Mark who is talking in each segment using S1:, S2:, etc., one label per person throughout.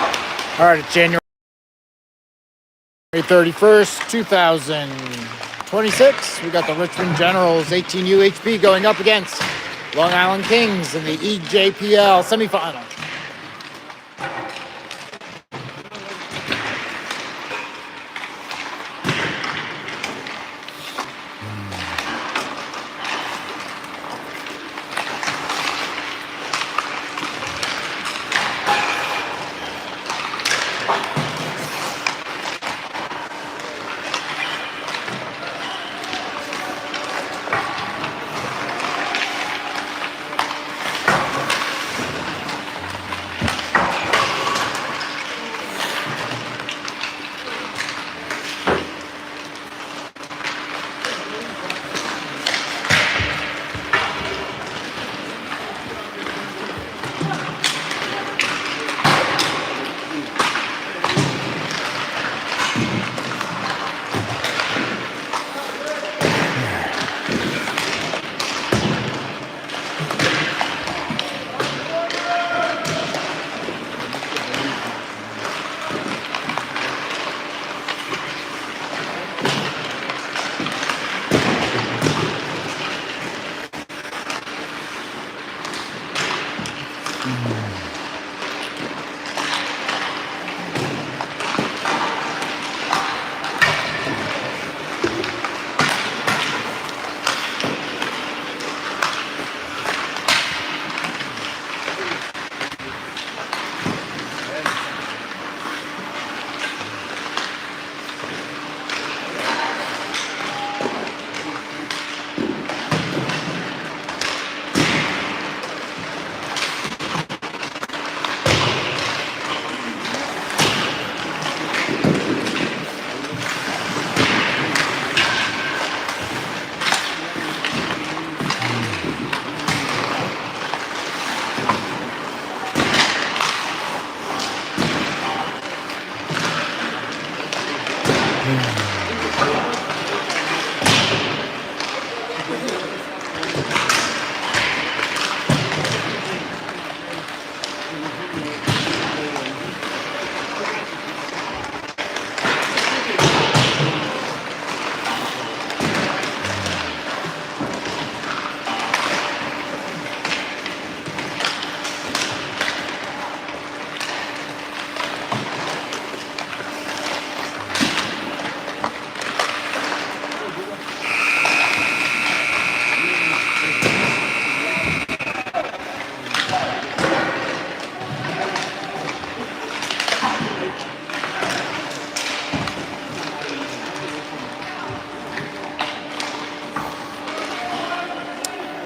S1: All right, it's January 31st, 2026. We got the Richmond Generals 18U HB going up against Long Island Kings in the EJPL semifinal.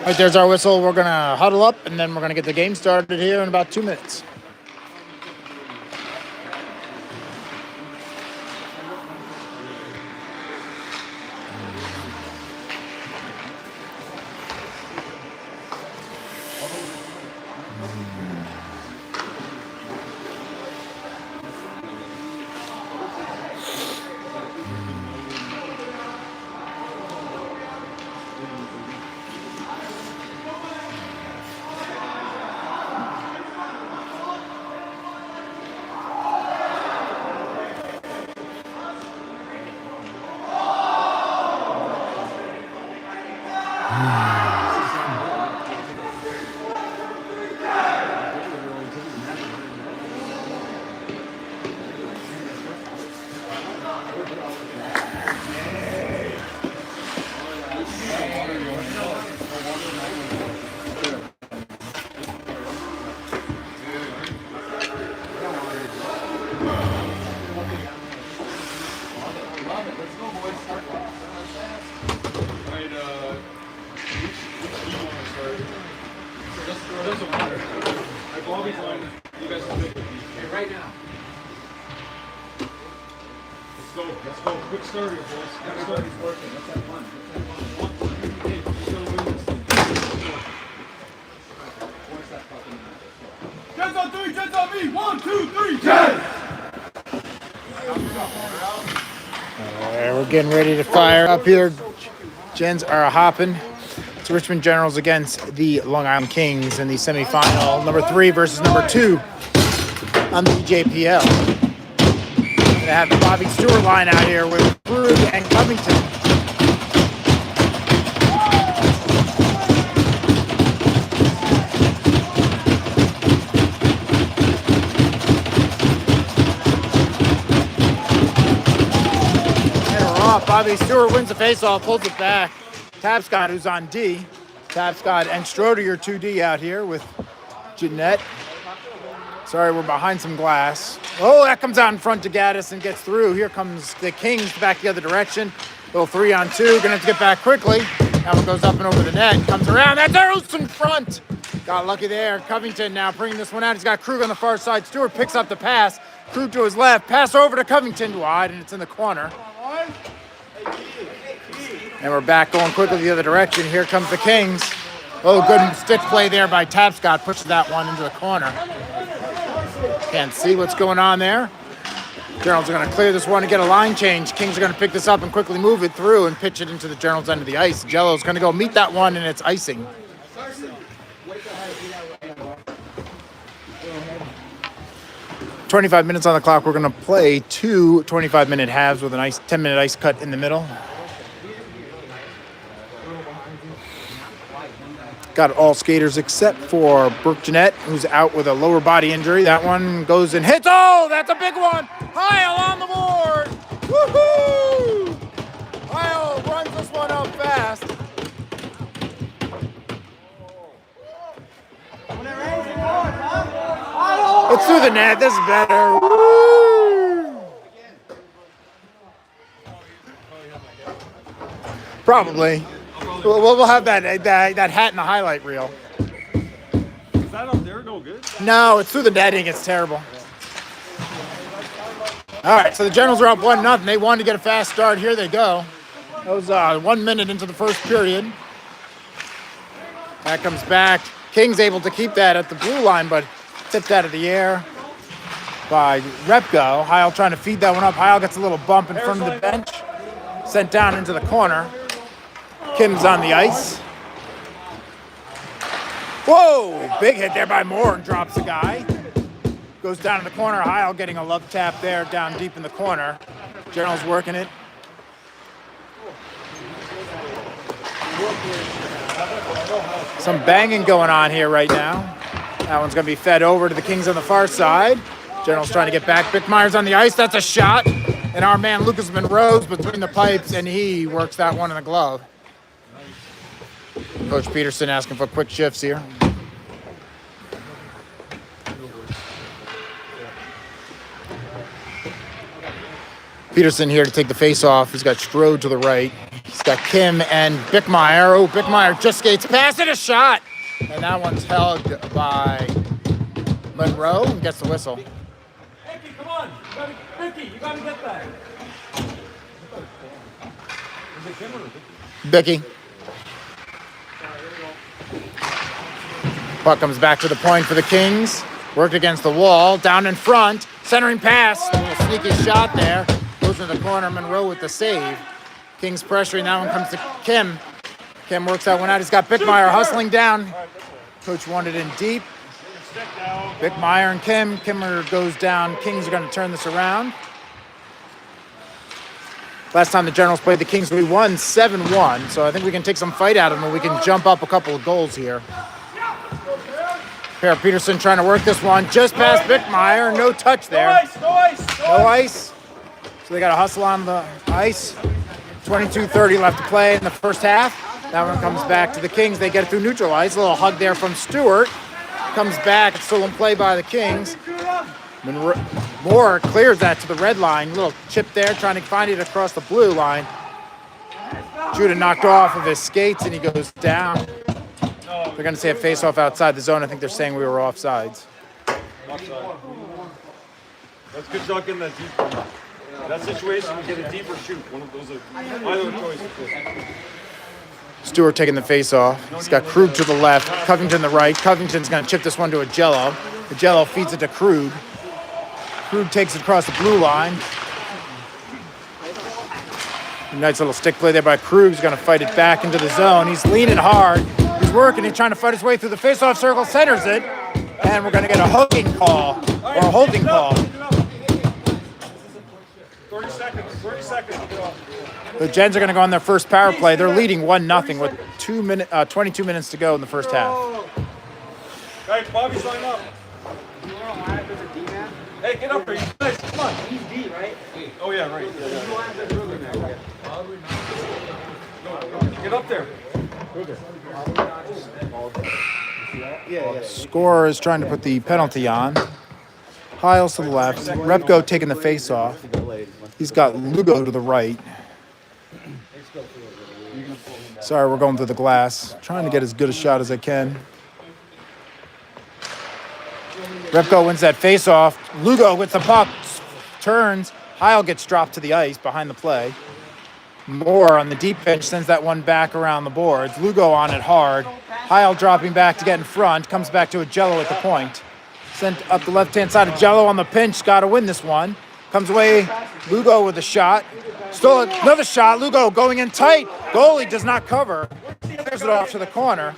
S1: All right, there's our whistle. We're going to huddle up, and then we're going to get the game started here in about 2 minutes.
S2: Let's go. Quick start here, boys. Everybody's working. Let's have fun. Jets on three, Jets on me. 1, 2, 3, Jets!
S1: We're getting ready to fire up here. Gens are hopping. It's Richmond Generals against the Long Island Kings in the semifinal. Number 3 versus number 2. on the EJPL. Gonna have the Bobby Stewart line out here with Krug and Covington. And we're off. Bobby Stewart wins the faceoff, pulls it back. Tapscott, who's on D. Tapscott and Stroder, your 2D out here with Jeanette. Sorry, we're behind some glass. Oh, that comes out in front to Gaddis and gets through. Here comes the Kings back the other direction. Little 3-on-2. Gonna have to get back quickly. That one goes up and over the net. Comes around. That's Earls in front. Got lucky there. Covington now bringing this one out. He's got Krug on the far side. Stewart picks up the pass. Krug to his left. Pass over to Covington wide, and it's in the corner. And we're back going quickly the other direction. Here comes the Kings. Oh, good stick play there by Tapscott. Pushes that one into the corner. Can't see what's going on there. Generals are going to clear this one and get a line change. Kings are going to pick this up and quickly move it through and pitch it into the Generals' end of the ice. Jello's going to go meet that one, and it's icing. "25 minutes on the clock." We're going to play two 25-minute halves with a nice 10-minute ice cut in the middle. Got all skaters except for Brooke Jeanette, who's out with a lower body injury. That one goes and hits. Oh, that's a big one. Heil on the board. Woohoo! Heil runs this one up fast. It's through the net. This is better. Woo! Probably. We'll have that hat in the highlight reel.
S2: Is that up there no good?
S1: No, it's through the netting. It's terrible. All right, so the Generals are up 1-0. They wanted to get a fast start. Here they go. That was 1 minute into the first period. That comes back. King's able to keep that at the blue line, but tipped out of the air by Repko. Heil trying to feed that one up. Heil gets a little bump in front of the bench. Sent down into the corner. Kim's on the ice. Whoa! Big hit there by Moore and drops the guy. Goes down in the corner. Heil getting a love tap there down deep in the corner. General's working it. Some banging going on here right now. That one's going to be fed over to the Kings on the far side. General's trying to get back. Bickmeyer's on the ice. That's a shot. And our man Lucas Monroe's between the pipes, and he works that one in the glove. Coach Peterson asking for quick shifts here. Peterson here to take the face off. He's got Strode to the right. He's got Kim and Bickmeyer. Oh, Bickmeyer just skates past it, a shot. And that one's held by Monroe and gets the whistle.
S2: Becky, come on. Becky, you gotta get that. Is it Kim or
S1: Bicky. Puck comes back to the point for the Kings. Worked against the wall, down in front. Centering pass, a little sneaky shot there. Goes in the corner, Monroe with the save. Kings pressuring, that one comes to Kim. Kim works that one out. He's got Bickmeyer hustling down. Coach wanted in deep. Bickmeyer and Kim. Kimmer goes down. Kings are going to turn this around. Last time the Generals played the Kings, we won 7-1. So I think we can take some fight out of them and we can jump up a couple of goals here. Per Peterson trying to work this one. Just past Bickmeyer. No touch there. No ice. So they got to hustle on the ice. 22:30 left to play in the first half. That one comes back to the Kings. They get it through neutral ice. A little hug there from Stewart. Comes back. It's still in play by the Kings. Moore clears that to the red line. Little chip there, trying to find it across the blue line. Judah knocked off of his skates, and he goes down. They're going to say a face-off outside the zone. I think they're saying we were offsides.
S2: That's good job getting that deep one. That situation, we get a deeper shoot. One of those either choice.
S1: Stewart taking the face-off. He's got Krug to the left, Covington the right. Covington's going to chip this one to a Jello. The Jello feeds it to Krug. Krug takes it across the blue line. A nice little stick play there by Krug. He's going to fight it back into the zone. He's leaning hard. He's working. He's trying to fight his way through the face-off circle. Centers it. And we're going to get a hooking call. or a holding call.
S2: 30 seconds. 30 seconds. Get off.
S1: The Gens are going to go on their first power play. They're leading 1-0 with 22 minutes to go in the first half.
S2: Hey, Bobby's line up. Hey, get up here. You guys, come on.
S3: He's D, right?
S2: Oh, yeah, right. Get up there.
S1: Scorer is trying to put the penalty on. Hiles to the left. Repko taking the face off. He's got Lugo to the right. Sorry, we're going through the glass. Trying to get as good a shot as I can. Repko wins that face-off. Lugo with the puck. Turns. Heil gets dropped to the ice behind the play. Moore on the deep bench sends that one back around the boards. Lugo on it hard. Heil dropping back to get in front. Comes back to Agello at the point. Sent up the left-hand side. Agello on the pinch. Got to win this one. Comes away. Lugo with a shot. Still another shot. Lugo going in tight. Goalie does not cover. Clears it off to the corner.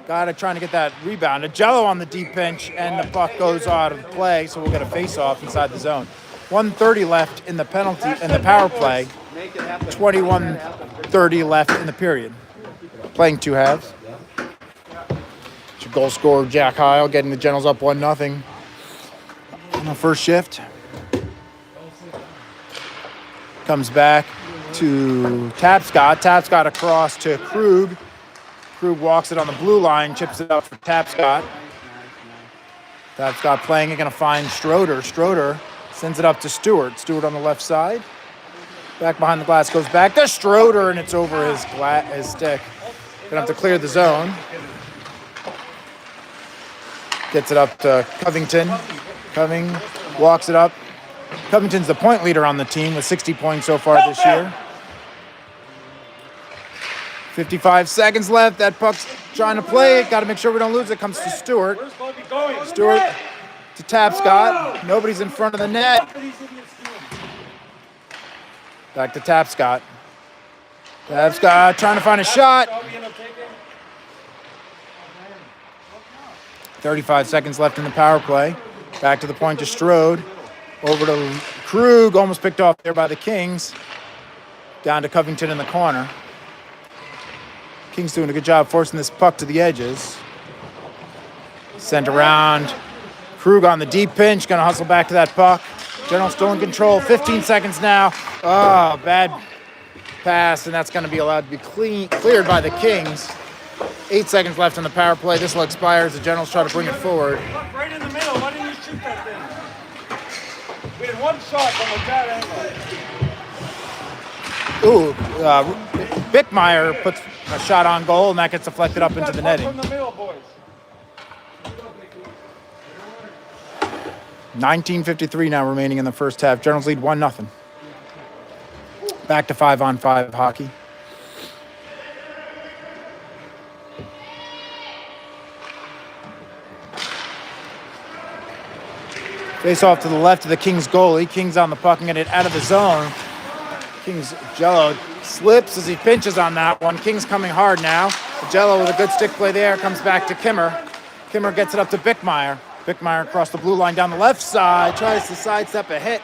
S1: Got it, trying to get that rebound. Agello on the deep pinch, and the puck goes out of play, so we'll get a face-off inside the zone. 1:30 left in the penalty in the power play. 21:30 left in the period. Playing two halves. It's your goal scorer Jack Heil getting the Generals up 1-0 on the first shift. Comes back to Tapscott. Tapscott across to Krug. Krug walks it on the blue line, chips it up for Tapscott. Tapscott playing it, going to find Schroeder. Schroeder sends it up to Stewart. Stewart on the left side. Back behind the glass, goes back to Schroeder, and it's over his stick. Going to have to clear the zone. Gets it up to Covington. Coving walks it up. Covington's the point leader on the team with 60 points so far this year. 55 seconds left. That puck's trying to play it. Got to make sure we don't lose it. Comes to Stewart. Stewart to Tapscott. Nobody's in front of the net. Back to Tapscott. Tapscott trying to find a shot. 35 seconds left in the power play. Back to the point to Strode. Over to Krug. Almost picked off there by the Kings. Down to Covington in the corner. Kings doing a good job forcing this puck to the edges. Sent around. Krug on the deep pinch. Going to hustle back to that puck. General still in control. 15 seconds now. Oh, bad pass, and that's going to be allowed to be cleared by the Kings. 8 seconds left on the power play. This will expire as the Generals try to bring it forward.
S2: Right in the middle. Why didn't you shoot that thing? We had one shot from a bad angle.
S1: Bickmeyer puts a shot on goal, and that gets deflected up into the netting.
S2: From the middle, boys.
S1: 19:53 now remaining in the first half. Generals lead 1-0. Back to 5-on-5 hockey. Face off to the left of the Kings goalie. Kings on the puck and get it out of the zone. Kings Jello slips as he pinches on that one. Kings coming hard now. Jello with a good stick play there. Comes back to Kimmer. Kimmer gets it up to Bickmeyer. Bickmeyer across the blue line down the left side. Tries to sidestep a hit.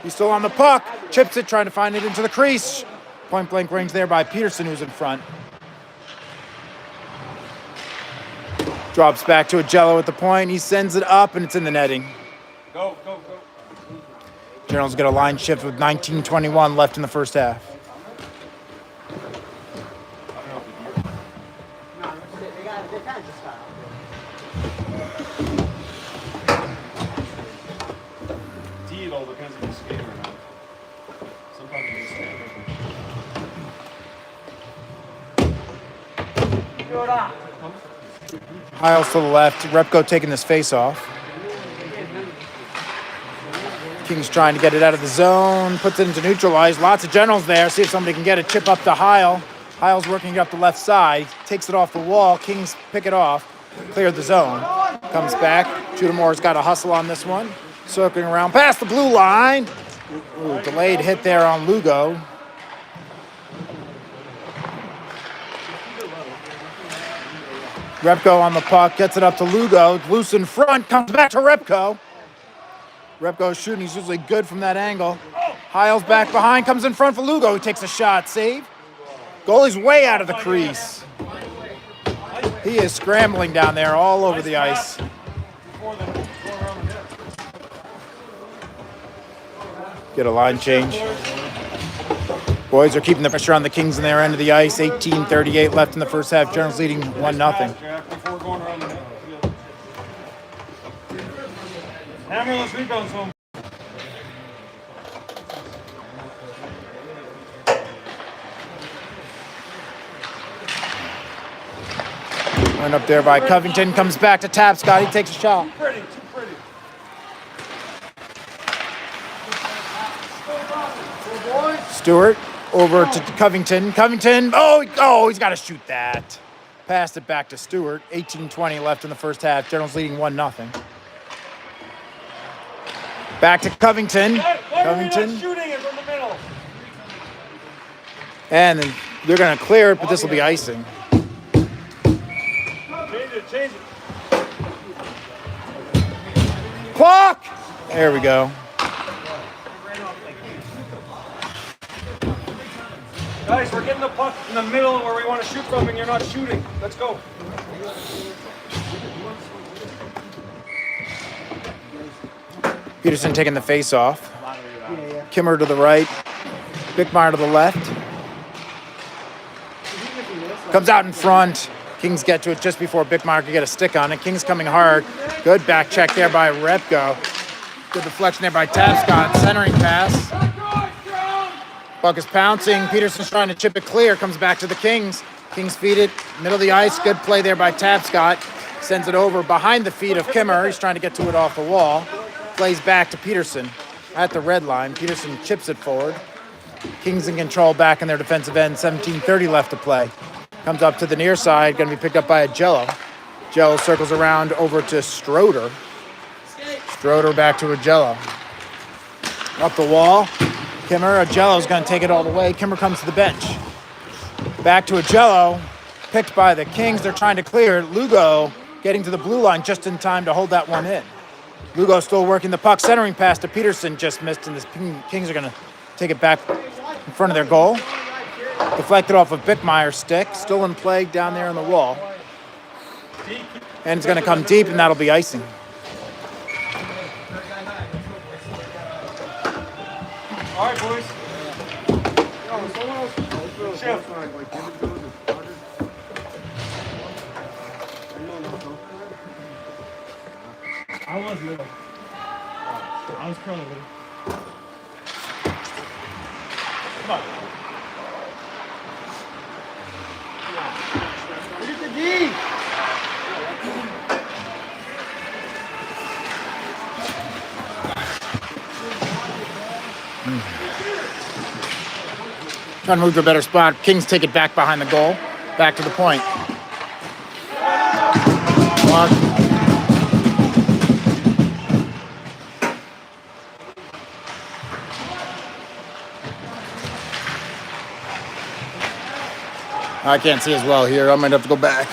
S1: He's still on the puck. Chips it, trying to find it into the crease. Point blank range there by Peterson, who's in front. Drops back to Agello at the point. He sends it up, and it's in the netting.
S2: Go.
S1: Generals get a line shift with 19:21 left in the first half.
S2: It all depends on the skater or not. Sometimes it's
S1: Hiles to the left. Repko taking this face off. Kings trying to get it out of the zone. Puts it into neutralize. Lots of Generals there. See if somebody can get a chip up to Heil. Heil's working it up the left side. Takes it off the wall. Kings pick it off. Clear the zone. Comes back. Judamore's got a hustle on this one. Circling around past the blue line. Ooh, delayed hit there on Lugo. Repko on the puck, gets it up to Lugo. Loose in front, comes back to Repko. Repko's shooting, he's usually good from that angle. Heil's back behind, comes in front for Lugo. He takes a shot, save. Goalie's way out of the crease. He is scrambling down there all over the ice. Get a line change. Boys are keeping the pressure on the Kings in their end of the ice. 18:38 left in the first half. Generals leading 1-0.
S2: Hammer those rebounds home.
S1: Went up there by Covington. Comes back to Tapscott. He takes a shot.
S2: Too pretty.
S1: Stewart over to Covington. Covington, he's got to shoot that. Passed it back to Stewart. 18:20 left in the first half. Generals leading 1-0. Back to Covington. Covington.
S2: Shooting it from the middle.
S1: And then they're going to clear it, but this will be icing.
S2: Change it.
S1: Clock! There we go.
S2: Guys, we're getting the puck in the middle where we want to shoot from, and you're not shooting. Let's go.
S1: Peterson taking the face off. Kimmer to the right. Bickmeyer to the left. Comes out in front. Kings get to it just before Bickmeyer can get a stick on it. Kings coming hard. Good back check there by Repko. Good deflection there by Tapscott. Centering pass. Puck is pouncing. Peterson's trying to chip it clear. Comes back to the Kings. Kings feed it. Middle of the ice. Good play there by Tapscott. Sends it over behind the feet of Kimmer. He's trying to get to it off the wall. Plays back to Peterson at the red line. Peterson chips it forward. Kings in control back in their defensive end. 17:30 left to play. Comes up to the near side. Going to be picked up by a Jello. Jello circles around over to Stroder. Stroder back to a Jello. Up the wall. Kimmer, Agello's going to take it all the way. Kimmer comes to the bench. Back to Agello, picked by the Kings. They're trying to clear. Lugo getting to the blue line just in time to hold that one in. Lugo still working the puck. Centering pass to Peterson, just missed, and the Kings are going to take it back in front of their goal. Deflected off of Bickmeyer's stick. Still in play down there on the wall. And it's going to come deep, and that'll be icing.
S2: All right, boys. Chef.
S3: I was little. I was curling little.
S2: Come on. Get the D.
S1: Trying to move to a better spot. Kings take it back behind the goal. Back to the point. Block. I can't see as well here. I might have to go back.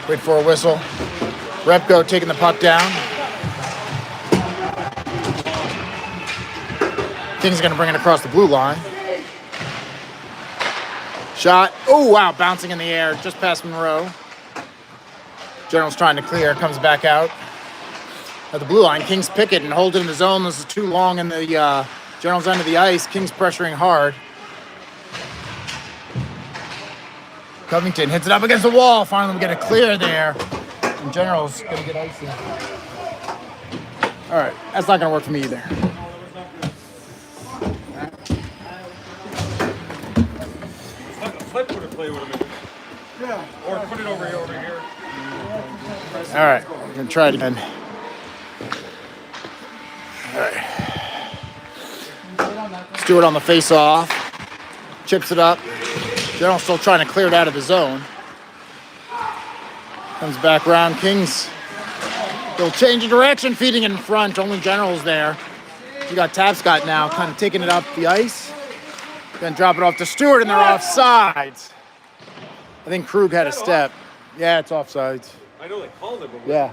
S1: Wait for a whistle. Repko taking the puck down. Kings going to bring it across the blue line. Shot. Oh, wow. Bouncing in the air just past Monroe. General's trying to clear. Comes back out at the blue line. Kings pick it and hold it in the zone. This is too long in the General's end of the ice. Kings pressuring hard. Covington hits it up against the wall. Finally, we get a clear there. And General's going to get icy. All right. That's not going to work for me either.
S2: Flip would have played with him. Yeah. Or put it over here.
S1: All right, we're gonna try it again. All right. Stewart on the face-off. Chips it up. General still trying to clear it out of the zone. Comes back around. Kings still changing direction, feeding it in front. Only General's there. You got Tapscott now kind of taking it up the ice. Then drop it off to Stewart, and they're offsides. I think Krug had a step. Yeah, it's offsides.
S2: I know they called it, but
S1: Yeah.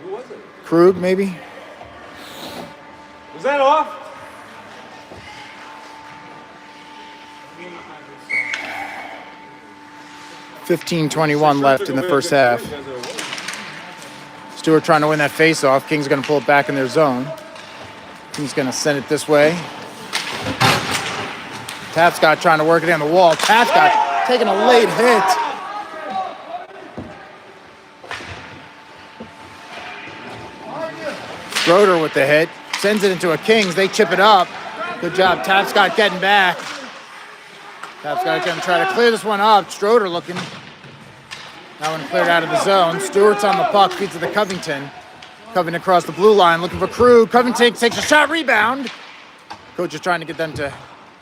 S2: who was it?
S1: Krug, maybe?
S2: Was that off?
S1: $15:21 left in the first half. Stewart trying to win that face-off. King's going to pull it back in their zone. King's going to send it this way. Tapscott trying to work it on the wall. Tapscott taking a late hit. Schroeder with the hit. Sends it into a Kings. They chip it up. Good job. Tapscott getting back. Tapscott going to try to clear this one up. Schroeder looking. That one cleared out of the zone. Stewart's on the puck. Feeds to the Covington. Covington across the blue line looking for Krug. Covington takes a shot. Rebound. Coach is trying to get them to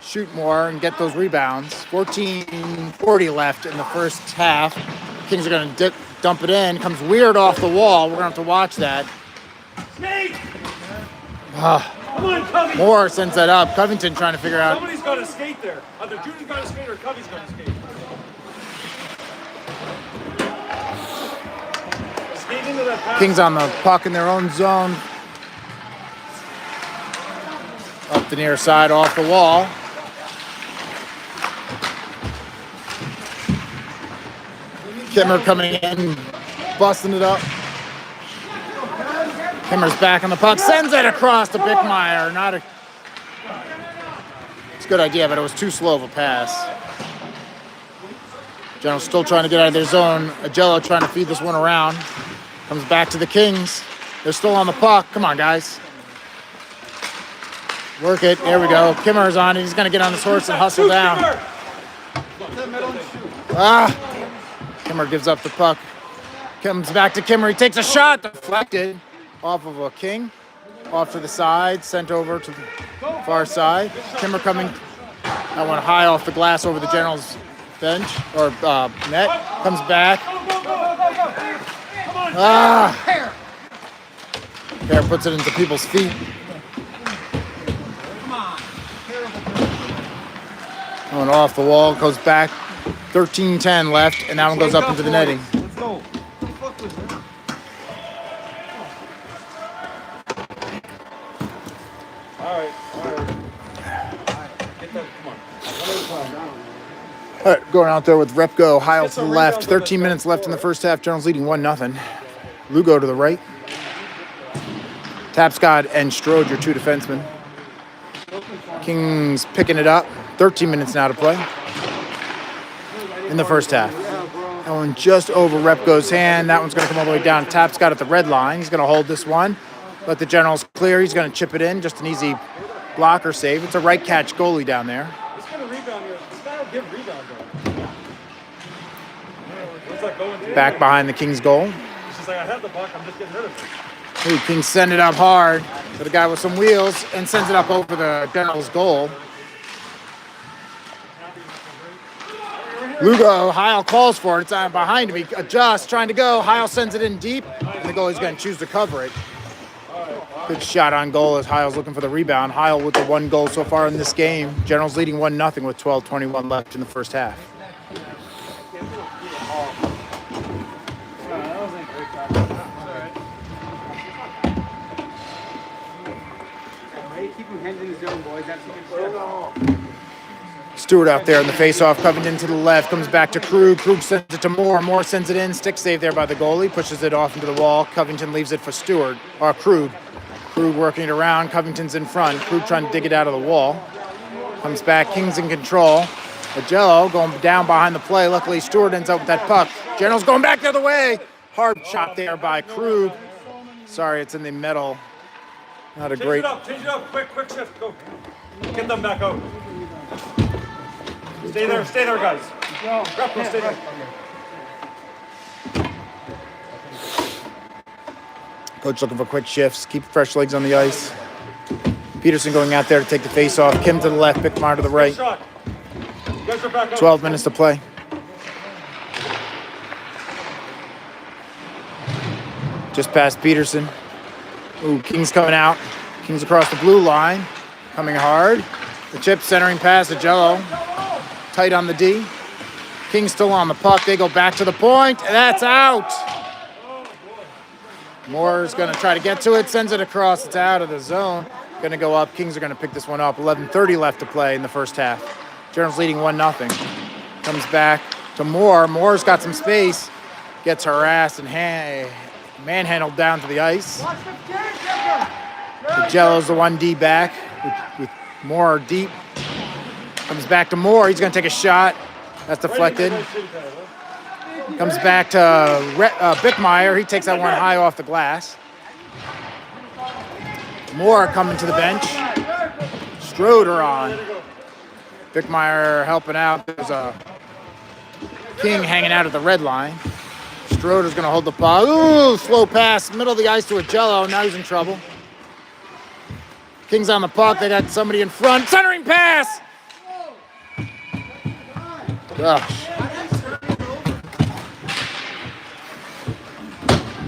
S1: shoot more and get those rebounds. 14:40 left in the first half. Kings are going to dump it in. Comes weird off the wall. We're going to have to watch that.
S2: Come on, Covey.
S1: Moore sends that up. Covington trying to figure out.
S2: Somebody's got to skate there. Either Judy's got to skate or Covey's got to skate. Skate into that pass.
S1: Kings on the puck in their own zone. Up the near side, off the wall. Kimmer coming in, busting it up. Kimmer's back on the puck, sends it across to Bickmeyer. It's a good idea, but it was too slow of a pass. General's still trying to get out of their zone. Agello trying to feed this one around. Comes back to the Kings. They're still on the puck. Come on, guys. Work it. There we go. Kimmer's on it. He's going to get on this horse and hustle down. Kimmer gives up the puck. Comes back to Kimmer. He takes a shot. Deflected off of a King. Off to the side. Sent over to the far side. Kimmer coming. That one high off the glass over the General's bench. Or net. Comes back. Bear puts it into people's feet. Going off the wall, goes back. 13:10 left, and that one goes up into the netting.
S2: Let's go. What the fuck was that? All right. Get that, come on. One at a time.
S1: All right, going out there with Repko, Heil to the left. 13 minutes left in the first half. General's leading 1-0. Lugo to the right. Tapscott and Strode, your two defensemen. Kings picking it up. 13 minutes now to play in the first half. That one just over Repko's hand. That one's going to come all the way down. Tapscott at the red line. He's going to hold this one. Let the Generals clear. He's going to chip it in. Just an easy blocker save. It's a right catch goalie down there.
S2: He's going to rebound here. This guy will give rebound though. What's that going to?
S1: Back behind the Kings goal.
S2: He's just like, I have the puck. I'm just getting rid of it.
S1: Ooh, Kings send it up hard to the guy with some wheels and sends it up over the Generals goal. Lugo, Heil calls for it. It's behind him. He adjusts, trying to go. Heil sends it in deep, and the goalie's going to choose to cover it. Good shot on goal as Heil's looking for the rebound. Heil with the one goal so far in this game. Generals leading 1-0 with 12:21 left in the first half.
S3: Keep him hands in the zone, boys. That's good.
S1: Stewart out there in the face-off. Covington to the left. Comes back to Krug. Krug sends it to Moore. Moore sends it in. Stick save there by the goalie. Pushes it off into the wall. Covington leaves it for Stewart. Or Krug. Krug working it around. Covington's in front. Krug trying to dig it out of the wall. Comes back. Kings in control. Agello going down behind the play. Luckily, Stewart ends up with that puck. General's going back the other way. Hard shot there by Krug. Sorry, it's in the middle. Not a great...
S2: Change it up. Quick shift. Go. Get them back out. Stay there, guys. Repko, stay there.
S1: Coach looking for quick shifts. Keep fresh legs on the ice. Peterson going out there to take the face off. Kim to the left, Bickmeyer to the right.
S2: Shot. You guys are back out.
S1: 12 minutes to play. Just past Peterson. Ooh, Kings coming out. Kings across the blue line. Coming hard. The chip centering pass to Agello. Tight on the D. King's still on the puck. They go back to the point. That's out. Moore's going to try to get to it. Sends it across. It's out of the zone. Going to go up. Kings are going to pick this one up. 11:30 left to play in the first half. Generals leading 1-0. Comes back to Moore. Moore's got some space. Gets harassed and manhandled down to the ice. The Jello's the 1D back with Moore deep. Comes back to Moore. He's going to take a shot. That's deflected. Comes back to Bickmeyer. He takes that one high off the glass. Moore coming to the bench. Stroder on. Bickmeyer helping out. There's a King hanging out at the red line. Stroder's going to hold the puck. Ooh, slow pass. Middle of the ice to a Jello. Now he's in trouble. King's on the puck. They got somebody in front. Centering pass. Gosh.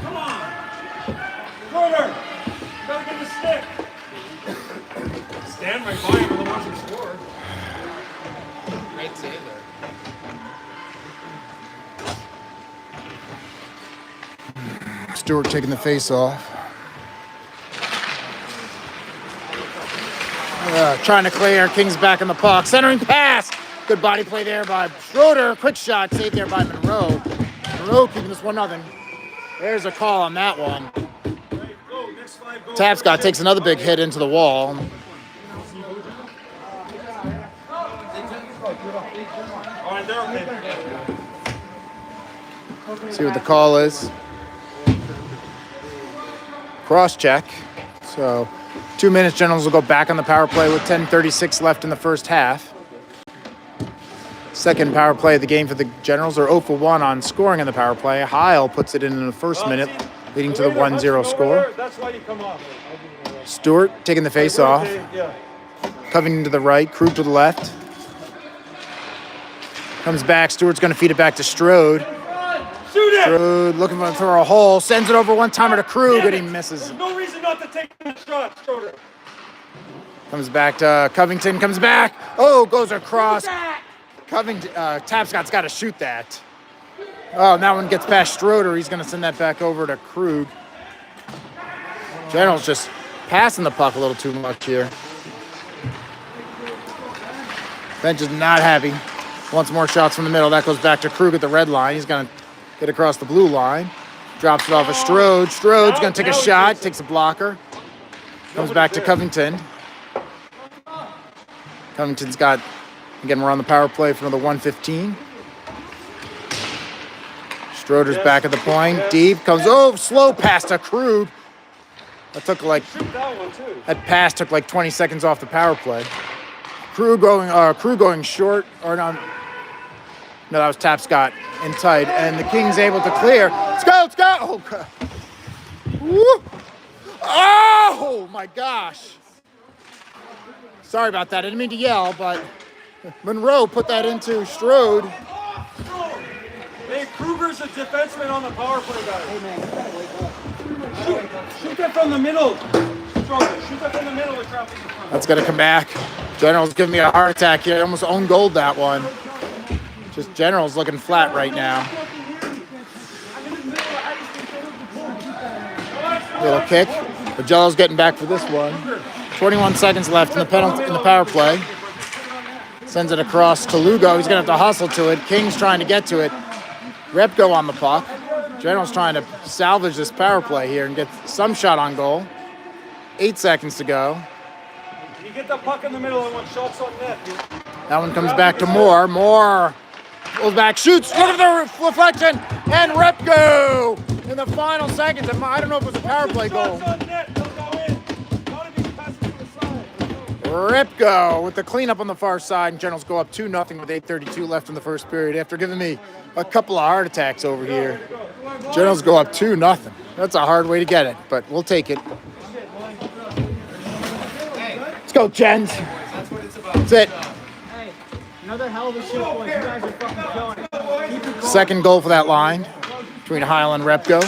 S2: Come on. Corner. Gotta get the stick. Stand right by him and the ones who scored.
S4: Great save there.
S1: Stewart taking the face off. Trying to clear. King's back in the puck. Centering pass. Good body play there by Schroeder. Quick shot saved there by Monroe. Monroe keeping this 1-0. There's a call on that one. Tapscott takes another big hit into the wall. See what the call is. Cross check. So 2 minutes, Generals will go back on the power play with 10:36 left in the first half. Second power play of the game for the Generals. Are 0 for 1 on scoring on the power play. Heil puts it in the first minute, leading to the 1-0 score.
S2: That's why you come off.
S1: Stewart taking the face off. Covington to the right, Krug to the left. Comes back, Stewart's going to feed it back to Strode.
S2: Shoot it!
S1: Strode looking for a hole, sends it over one-timer to Krug, and he misses.
S2: There's no reason not to take the shot, Schroeder.
S1: Comes back to Covington, comes back. Oh, goes across. Covington, Tapscott's got to shoot that. Oh, and that one gets past Stroder. He's going to send that back over to Krug. General's just passing the puck a little too much here. Bench is not happy. Wants more shots from the middle. That goes back to Krug at the red line. He's going to get across the blue line. Drops it off of Strode. Strode's going to take a shot. Takes a blocker. Comes back to Covington. Covington's got... Again, we're on the power play for another 1:15. Stroder's back at the point. Deep comes. Oh, slow pass to Krug. That pass took like 20 seconds off the power play. Krug going short. Or no, that was Tapscott in tight. And the Kings able to clear. Let's go, let's go. Oh, God. Woo. Oh, my gosh. Sorry about that. I didn't mean to yell, but... Monroe put that into Strode.
S2: Hey, Kruger's a defenseman on the power play, guys. Hey, man, you gotta wake up. Shoot that from the middle. Shoot that from the middle of traffic.
S1: That's going to come back. General's giving me a heart attack here. Almost own goal that one. Just General's looking flat right now. Little kick. But Jello's getting back for this one. 21 seconds left in the power play. Sends it across to Lugo. He's going to have to hustle to it. King's trying to get to it. Repko on the puck. General's trying to salvage this power play here and get some shot on goal. 8 seconds to go.
S2: You get the puck in the middle and when shots on net.
S1: That one comes back to Moore. Moore pulls back, shoots. Look at the reflection. And Repko in the final seconds. I don't know if it was a power play goal. Repko with the cleanup on the far side, and Generals go up 2-0 with 8:32 left in the first period after giving me a couple of heart attacks over here. Generals go up 2-0. That's a hard way to get it, but we'll take it. Let's go, Gens. That's it.
S3: Hey, another hell of a shoot, boys. You guys are fucking killing it.
S1: Second goal for that line between Heil and Repko.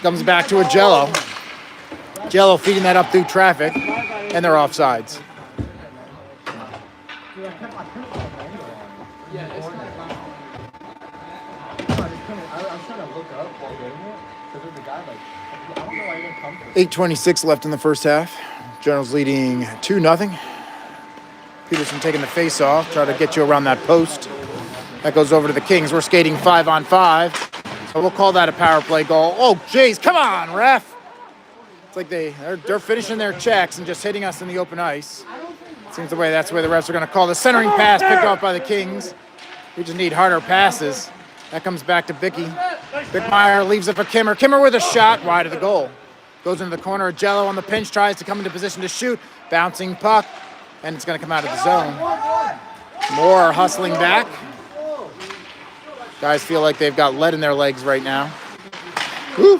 S1: Comes back to a Jello. Jello feeding that up through traffic. And they're offsides. 8:26 left in the first half. Generals leading 2-0. Peterson taking the face off, try to get you around that post. That goes over to the Kings. We're skating 5-on-5. So we'll call that a power play goal. Oh, jeez, come on, ref. It's like they're finishing their checks and just hitting us in the open ice. Seems that's the way the refs are going to call the centering pass picked off by the Kings. We just need harder passes. That comes back to Bicky. Bickmeyer leaves it for Kimmer. Kimmer with a shot wide of the goal. Goes into the corner. Jello on the pinch tries to come into position to shoot. Bouncing puck, and it's going to come out of the zone. Moore hustling back. Guys feel like they've got lead in their legs right now. Woo.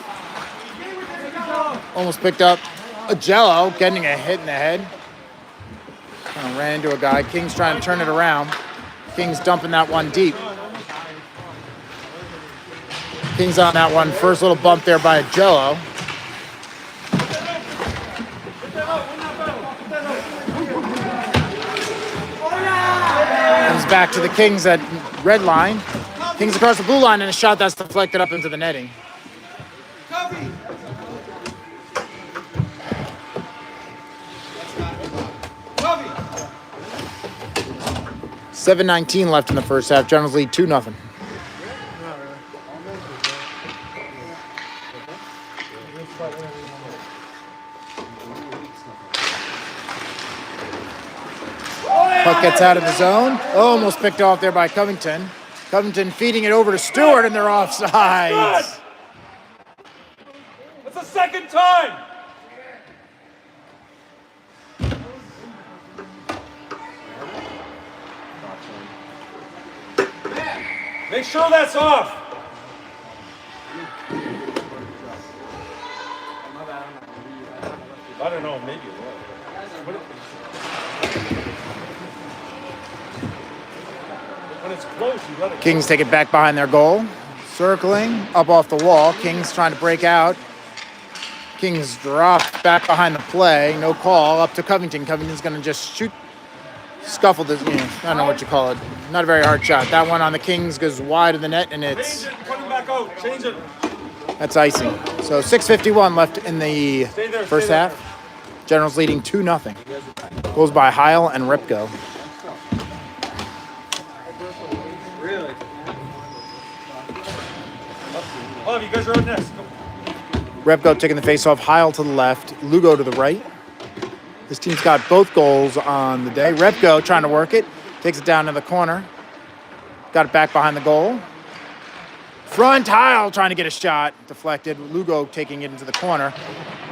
S1: Almost picked up a Jello, getting a hit in the head. Kind of ran into a guy. King's trying to turn it around. King's dumping that one deep. King's on that one. First little bump there by a Jello. Comes back to the Kings at red line. Kings across the blue line and a shot that's deflected up into the netting. 7:19 left in the first half. Generals lead 2-0. Puck gets out of the zone. Almost picked off there by Covington. Covington feeding it over to Stewart, and they're offside.
S2: That's the second time. Make sure that's off. I don't know, maybe it was. When it's close, you let it go.
S1: Kings take it back behind their goal. Circling, up off the wall. Kings trying to break out. Kings drop back behind the play. No call, up to Covington. Covington's going to just shoot. Scuffle this, I don't know what you call it. Not a very hard shot. That one on the Kings goes wide of the net, and it's...
S2: Change it, put him back out. Change it.
S1: That's icing. So 6:51 left in the first half. Generals leading 2-0. Goals by Heil and Ripko.
S2: Really? Oh, you guys are out next.
S1: Repko taking the face-off. Heil to the left. Lugo to the right. This team's got both goals on the day. Repko trying to work it. Takes it down to the corner. Got it back behind the goal. Front, Heil trying to get a shot. Deflected. Lugo taking it into the corner.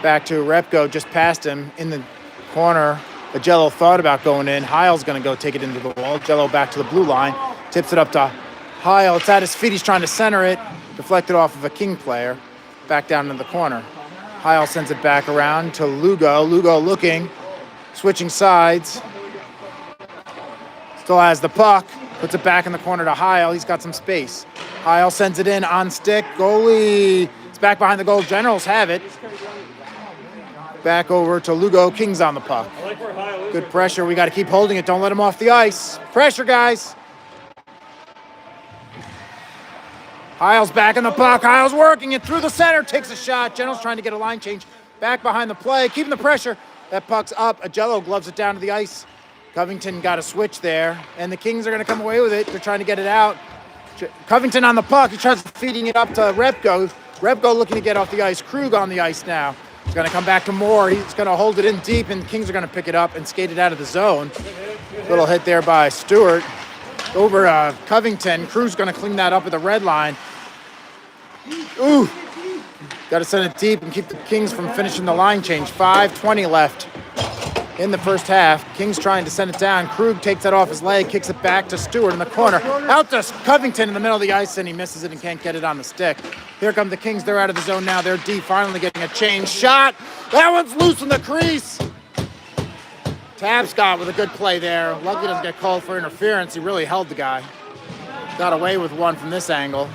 S1: Back to Repko, just past him in the corner. Jello thought about going in. Heil's going to go take it into the wall. Jello back to the blue line. Tips it up to Heil. It's at his feet. He's trying to center it. Deflected off of a King player. Back down to the corner. Heil sends it back around to Lugo. Lugo looking. Switching sides. Still has the puck. Puts it back in the corner to Heil. He's got some space. Heil sends it in on stick. Goalie. It's back behind the goal. Generals have it. Back over to Lugo. Kings on the puck. Good pressure. We got to keep holding it. Don't let him off the ice. Pressure, guys. Heil's back in the puck. Heil's working it through the center. Takes a shot. Generals trying to get a line change. Back behind the play. Keeping the pressure. That puck's up. Agello gloves it down to the ice. Covington got a switch there. And the Kings are going to come away with it. They're trying to get it out. Covington on the puck. He tries feeding it up to Repko. Repko looking to get off the ice. Krug on the ice now. He's going to come back to Moore. He's going to hold it in deep, and the Kings are going to pick it up and skate it out of the zone. Little hit there by Stewart. Over Covington. Krug's going to clean that up at the red line. Ooh. Got to send it deep and keep the Kings from finishing the line change. 5:20 left in the first half. Kings trying to send it down. Krug takes that off his leg, kicks it back to Stewart in the corner. Out to Covington in the middle of the ice, and he misses it and can't get it on the stick. Here come the Kings. They're out of the zone now. They're deep, finally getting a change shot. That one's loose in the crease. Tapscott with a good play there. Luckily doesn't get called for interference. He really held the guy. Got away with one from this angle.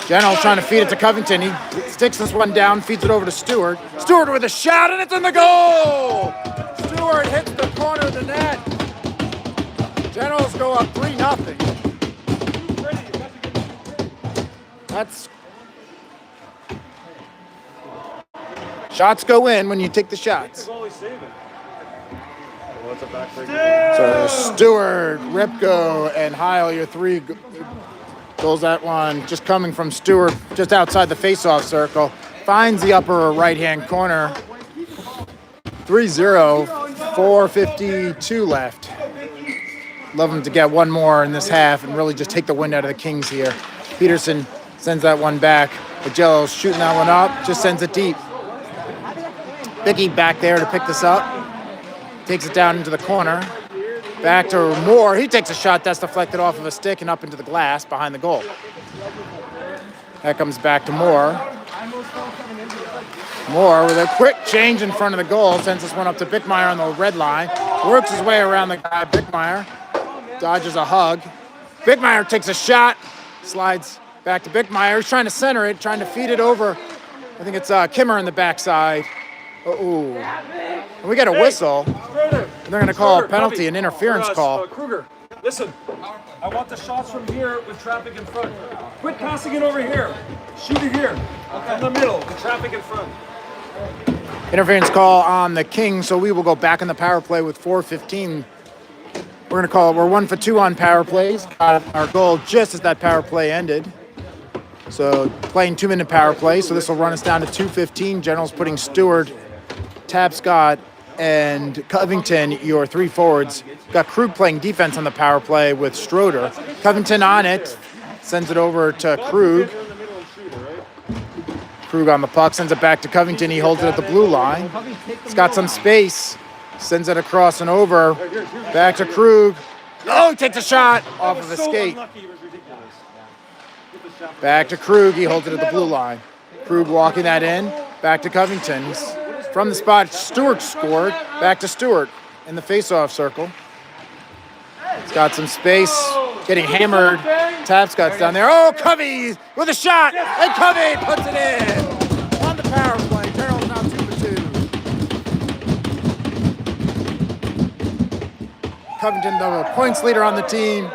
S1: General's trying to feed it to Covington. He sticks this one down, feeds it over to Stewart. Stewart with a shot, and it's in the goal! Stewart hits the corner of the net. Generals go up 3-0. Shots go in when you take the shots.
S2: Goalie saving.
S1: So Stewart, Repko, and Heil, your three goals. That one just coming from Stewart, just outside the face-off circle. Finds the upper right-hand corner. 3-0, 4:52 left. Love him to get one more in this half and really just take the wind out of the Kings here. Peterson sends that one back. Agello's shooting that one up, just sends it deep. Vicky back there to pick this up. Takes it down into the corner. Back to Moore. He takes a shot that's deflected off of a stick and up into the glass behind the goal. That comes back to Moore. Moore with a quick change in front of the goal. Sends this one up to Bickmeyer on the red line. Works his way around the guy. Bickmeyer dodges a hug. Bickmeyer takes a shot. Slides back to Bickmeyer. He's trying to center it, trying to feed it over. I think it's Kimmer in the backside. Ooh. And we got a whistle. And they're going to call a penalty, an interference call.
S2: Kruger, listen. I want the shots from here with traffic in front. Quit passing it over here. Shoot it here. In the middle, with traffic in front.
S1: Interference call on the Kings, so we will go back in the power play with 4:15. We're going to call it. We're 1 for 2 on power plays. Got our goal just as that power play ended. So playing 2-minute power play. So this will run us down to 2:15. General's putting Stewart, Tapscott, and Covington, your three forwards. Got Krug playing defense on the power play with Stroder. Covington on it, sends it over to Krug. Krug on the puck, sends it back to Covington. He holds it at the blue line. He's got some space, sends it across and over. Back to Krug. Oh, he takes a shot off of a skate. Back to Krug, he holds it at the blue line. Krug walking that in, back to Covington. From the spot Stewart scored, back to Stewart in the face-off circle. He's got some space, getting hammered. Tapscott's down there. Oh, Covey with a shot, and Covey puts it in on the power play. Terrell's now 2 for 2. Covington, the points leader on the team.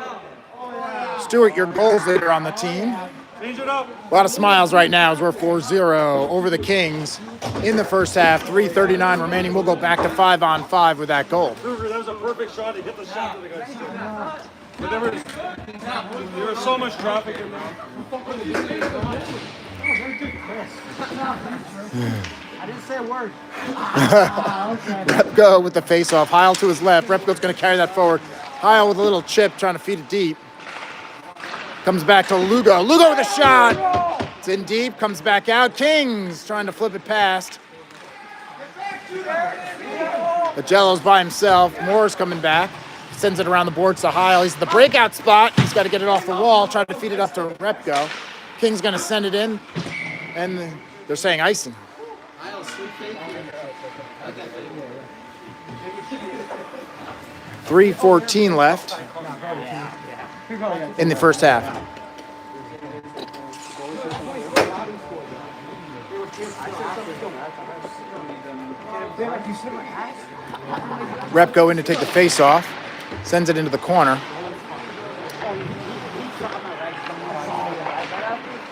S1: Stewart, your goals leader on the team. A lot of smiles right now as we're 4-0 over the Kings in the first half. 3:39 remaining. We'll go back to 5-on-5 with that goal.
S2: That was a perfect shot. He hit the shot to the guy. But there was so much traffic in there.
S3: I didn't say a word.
S1: Repko with the face-off. Heil to his left. Repko's going to carry that forward. Heil with a little chip, trying to feed it deep. Comes back to Lugo. Lugo with a shot. It's in deep. Comes back out. Kings trying to flip it past. Agello's by himself. Moore's coming back. Sends it around the boards to Heil. He's at the breakout spot. He's got to get it off the wall. Trying to feed it up to Repko. King's going to send it in. And they're saying icing. 3:14 left in the first half. Repko in to take the face off, sends it into the corner.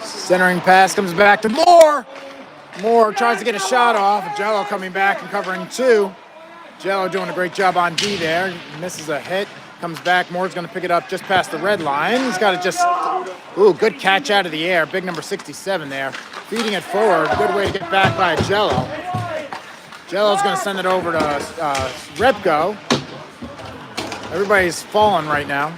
S1: Centering pass comes back to Moore. Moore tries to get a shot off. Jello coming back and covering two. Jello doing a great job on D there. Misses a hit. Comes back. Moore's going to pick it up just past the red line. He's got to just... Ooh, good catch out of the air. Big number 67 there. Feeding it forward. Good way to get back by Jello. Jello's going to send it over to Repko. Everybody's falling right now.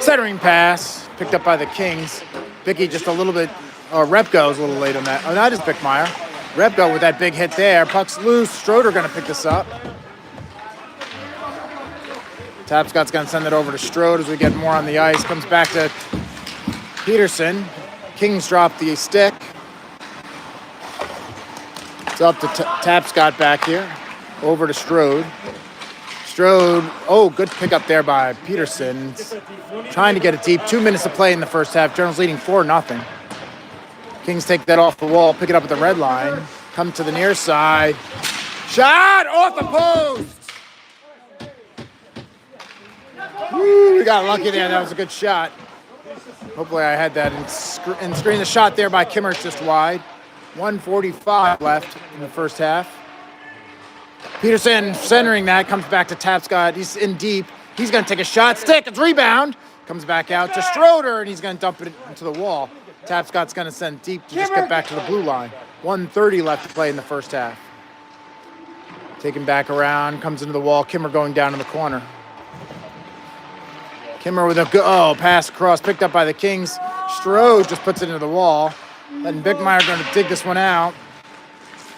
S1: Centering pass. Picked up by the Kings. Vicky just a little bit... Repko's a little late on that. Oh, that is Bickmeyer. Repko with that big hit there. Puck's loose. Stroder going to pick this up. Tapscott's going to send it over to Strode as we get more on the ice. Comes back to Peterson. Kings drop the stick. It's up to Tapscott back here. Over to Strode. Strode, oh, good pickup there by Peterson. Trying to get it deep. 2 minutes to play in the first half. General's leading 4-0. Kings take that off the wall, pick it up at the red line. Come to the near side. Shot off the post! Woo, we got lucky there. That was a good shot. Hopefully I had that in screen. The shot there by Kimmer's just wide. 1:45 left in the first half. Peterson centering that, comes back to Tapscott. He's in deep. He's going to take a shot. Stick, it's rebound. Comes back out to Stroder, and he's going to dump it into the wall. Tapscott's going to send deep to just get back to the blue line. 1:30 left to play in the first half. Taken back around, comes into the wall. Kimmer going down in the corner. Kimmer with a pass across, picked up by the Kings. Strode just puts it into the wall. Letting Bickmeyer going to dig this one out.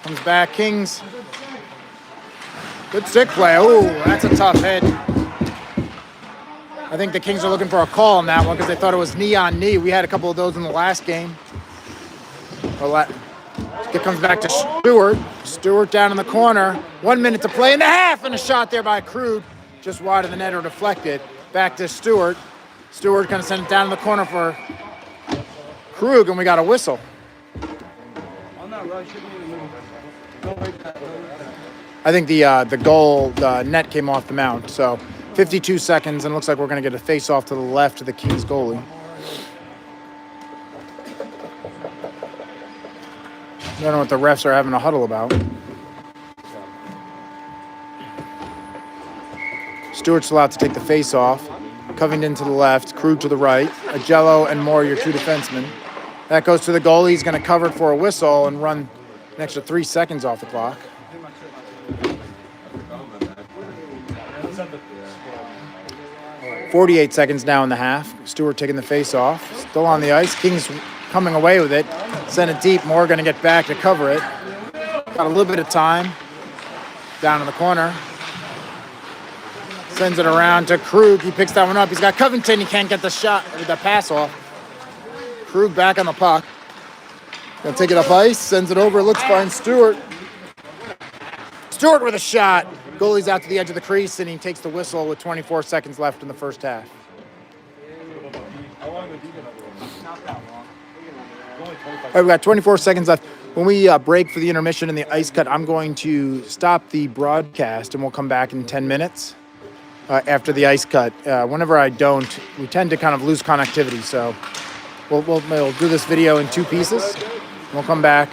S1: Comes back, Kings. Good stick play. Ooh, that's a tough hit. I think the Kings are looking for a call on that one because they thought it was knee on knee. We had a couple of those in the last game. It comes back to Stewart. Stewart down in the corner. 1 minute to play in the half, and a shot there by Krug. Just wide of the net or deflected. Back to Stewart. Stewart going to send it down in the corner for Krug, and we got a whistle. I think the goal, the net came off the mount. So 52 seconds, and it looks like we're going to get a face-off to the left of the Kings goalie. I don't know what the refs are having a huddle about. Stewart's allowed to take the face-off. Covington to the left, Krug to the right. Agello and Moore, your two defensemen. That goes to the goalie. He's going to cover it for a whistle and run an extra 3 seconds off the clock. .48 seconds now in the half. Stewart taking the face-off. Still on the ice. Kings coming away with it. Send it deep. Moore going to get back to cover it. Got a little bit of time. Down in the corner. Sends it around to Krug. He picks that one up. He's got Covington. He can't get the shot with the pass off. Krug back on the puck. Gonna take it up ice. Sends it over. It looks fine. Stewart with a shot. Goalie's out to the edge of the crease, and he takes the whistle with 24 seconds left in the first half. All right, we got 24 seconds left. When we break for the intermission and the ice cut, I'm going to stop the broadcast, and we'll come back in 10 minutes after the ice cut. Whenever I don't, we tend to kind of lose connectivity, so we'll do this video in two pieces. We'll come back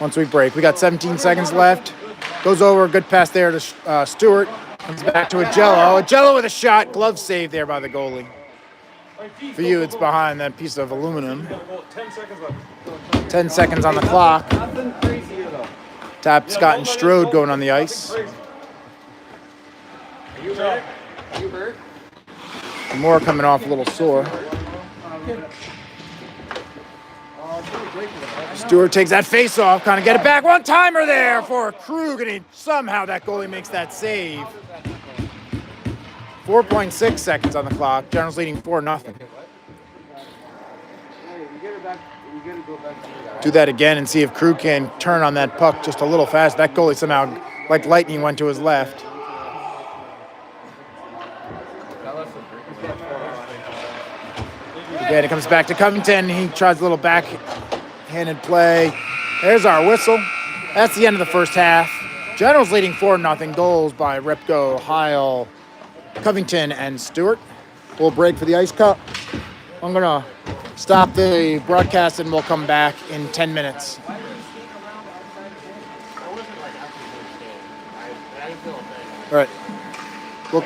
S1: once we break. We got 17 seconds left. Goes over, good pass there to Stewart. Comes back to Agello. Agello with a shot. Glove save there by the goalie. For you, it's behind that piece of aluminum. 10 seconds on the clock. Tapscott and Strode going on the ice. Moore coming off a little sore. Stewart takes that face off, kind of get it back. One timer there for Krug, and somehow that goalie makes that save. 4.6 seconds on the clock. General's leading 4-0. Do that again and see if Krug can turn on that puck just a little fast. That goalie somehow, like lightning, went to his left. Again, it comes back to Covington. He tries a little backhanded play. There's our whistle. That's the end of the first half. General's leading 4-0. Goals by Repko, Heil, Covington, and Stewart. We'll break for the ice cup. I'm going to stop the broadcast and we'll come back in 10 minutes. All right. Well,